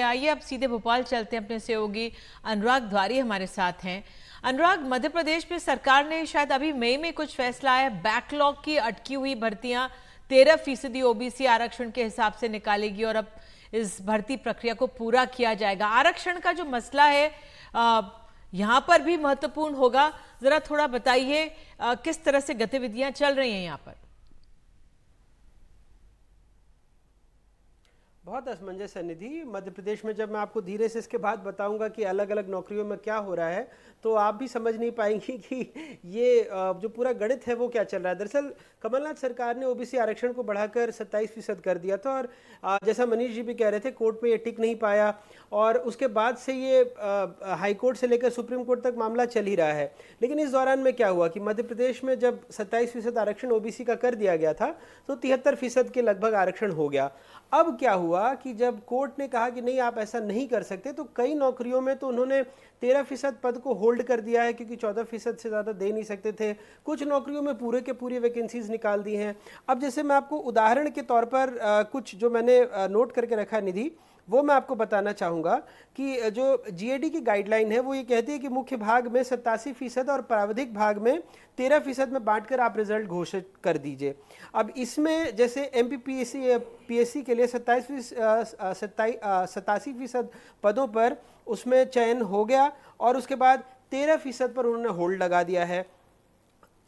आइए अब सीधे भोपाल चलते हैं। अपने सहयोगी अनुराग द्वारी हमारे साथ हैं। अनुराग, मध्य प्रदेश में सरकार ने शायद अभी मई में कुछ फैसला आया, बैकलॉग की अटकी हुई भर्तियां 13% ओबीसी आरक्षण के हिसाब से निकालेगी और अब इस भर्ती प्रक्रिया को पूरा किया जाएगा। आरक्षण का जो मसला है यहाँ पर भी महत्वपूर्ण होगा। जरा थोड़ा बताइए किस तरह से गतिविधियां चल रही हैं यहाँ पर। बहुत असमंजस है निधि। मध्य प्रदेश में जब मैं आपको धीरे से इसके बाद बताऊंगा कि अलग अलग नौकरियों में क्या हो रहा है, तो आप भी समझ नहीं पाएंगी कि ये जो पूरा गणित है वो क्या चल रहा है। दरअसल कमलनाथ सरकार ने ओबीसी आरक्षण को बढ़ाकर 27% कर दिया था और जैसा मनीष जी भी कह रहे थे, कोर्ट में ये टिक नहीं पाया और उसके बाद से ये हाई कोर्ट से लेकर सुप्रीम कोर्ट तक मामला चल ही रहा है। लेकिन इस दौरान में क्या हुआ कि मध्य प्रदेश में जब 27% आरक्षण ओबीसी का कर दिया गया था तो 73% के लगभग आरक्षण हो गया। अब क्या हुआ कि जब कोर्ट ने कहा कि नहीं, आप ऐसा नहीं कर सकते, तो कई नौकरियों में तो उन्होंने 13% पद को होल्ड कर दिया है क्योंकि 14% से ज़्यादा दे नहीं सकते थे। कुछ नौकरियों में पूरे के पूरी वैकेंसीज निकाल दी हैं। अब जैसे मैं आपको उदाहरण के तौर पर कुछ जो मैंने नोट करके रखा निधि, वो मैं आपको बताना चाहूँगा कि जो जीएडी की गाइडलाइन है वो ये कहती है कि मुख्य भाग में 87% और प्राविधिक भाग में 13% में बांटकर आप रिजल्ट घोषित कर दीजिए। अब इसमें जैसे एमपीपीएससी पीएससी के लिए 87% पदों पर उसमें चयन हो गया और उसके बाद 13% पर उन्होंने होल्ड लगा दिया है।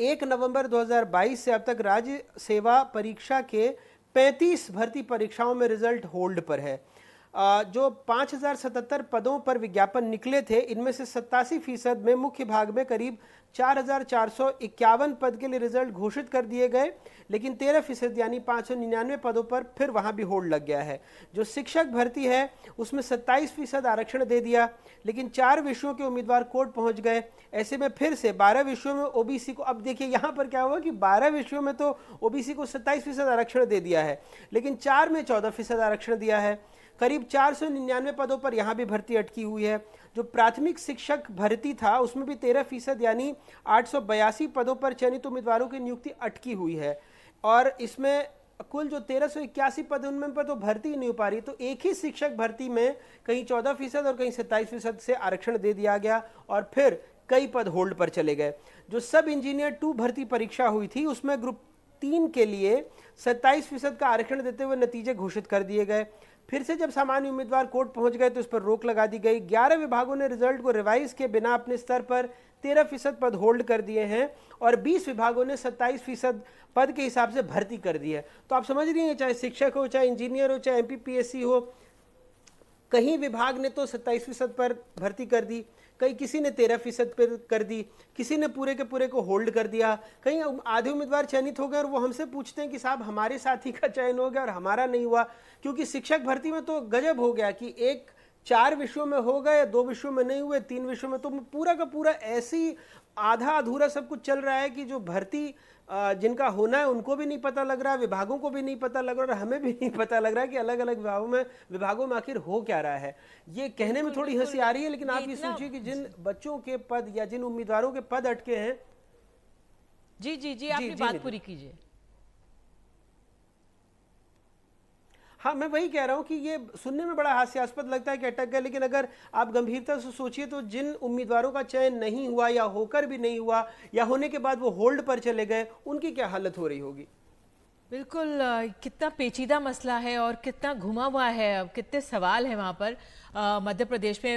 1 नवंबर 2022 से अब तक राज्य सेवा परीक्षा के 35 भर्ती परीक्षाओं में रिजल्ट होल्ड पर है। जो 5077 पदों पर विज्ञापन निकले थे, इनमें से 87% में मुख्य भाग में करीब 4451 पद के लिए रिजल्ट घोषित कर दिए गए, लेकिन 13% यानी 599 पदों पर फिर वहां भी होल्ड लग गया है। जो शिक्षक भर्ती है उसमें 27% आरक्षण दे दिया, लेकिन 4 विषयों के उम्मीदवार कोर्ट पहुंच गए। ऐसे में फिर से 12 विषयों में ओबीसी को, अब देखिए यहां पर क्या हुआ कि 12 विषयों में तो ओबीसी को 27% आरक्षण दे दिया है, लेकिन 4 में 14% आरक्षण दिया है। करीब 499 पदों पर यहाँ भी भर्ती अटकी हुई है। जो प्राथमिक शिक्षक भर्ती था उसमें भी 13% यानी 882 पदों पर चयनित उम्मीदवारों की नियुक्ति अटकी हुई है और इसमें कुल जो 1381 पद उनमें पर तो भर्ती नहीं हो पा रही। तो एक ही शिक्षक भर्ती में कहीं 14% और कहीं 27% से आरक्षण दे दिया गया और फिर कई पद होल्ड पर चले गए। जो सब इंजीनियर 2 भर्ती परीक्षा हुई थी उसमें ग्रुप 3 के लिए 27% का आरक्षण देते हुए नतीजे घोषित कर दिए गए। फिर से जब सामान्य उम्मीदवार कोर्ट पहुंच गए तो इस पर रोक लगा दी गई। 11 विभागों ने रिजल्ट को रिवाइज के बिना अपने स्तर पर 13% पद होल्ड कर दिए हैं और 20 विभागों ने 27% पद के हिसाब से भर्ती कर दी है। तो आप समझ रही हैं, चाहे शिक्षक हो, चाहे इंजीनियर हो, चाहे एमपीपीएससी हो, कहीं विभाग ने तो 27% पर भर्ती कर दी, कहीं किसी ने 13% पर कर दी, किसी ने पूरे के पूरे को होल्ड कर दिया, कहीं आधे उम्मीदवार चयनित हो गए और वो हमसे पूछते हैं कि साहब हमारे साथी का चयन हो गया और हमारा नहीं हुआ। क्योंकि शिक्षक भर्ती में तो गजब हो गया कि 4 विषयों में हो गए, 2 विषयों में नहीं हुए, 3 विषयों में, तो पूरा का पूरा ऐसी आधा अधूरा सब कुछ चल रहा है कि जो भर्ती जिनका होना है उनको भी नहीं पता लग रहा, विभागों को भी नहीं पता लग रहा और हमें भी नहीं पता लग रहा है कि अलग अलग विभागों में आखिर हो क्या रहा है। ये कहने में थोड़ी हंसी आ रही है, लेकिन आप ये सोचिए कि जिन बच्चों के पद या जिन उम्मीदवारों के पद अटके हैं। जी जी जी, आपकी बात पूरी कीजिए। हाँ, मैं वही कह रहा हूं कि ये सुनने में बड़ा हास्यास्पद लगता है कि अटक गया, लेकिन अगर आप गंभीरता से सोचिए तो जिन उम्मीदवारों का चयन नहीं हुआ या होकर भी नहीं हुआ या होने के बाद वो होल्ड पर चले गए, उनकी क्या हालत हो रही होगी। बिल्कुल, कितना पेचीदा मसला है और कितना घुमा हुआ है, कितने सवाल हैं वहां पर मध्य प्रदेश में।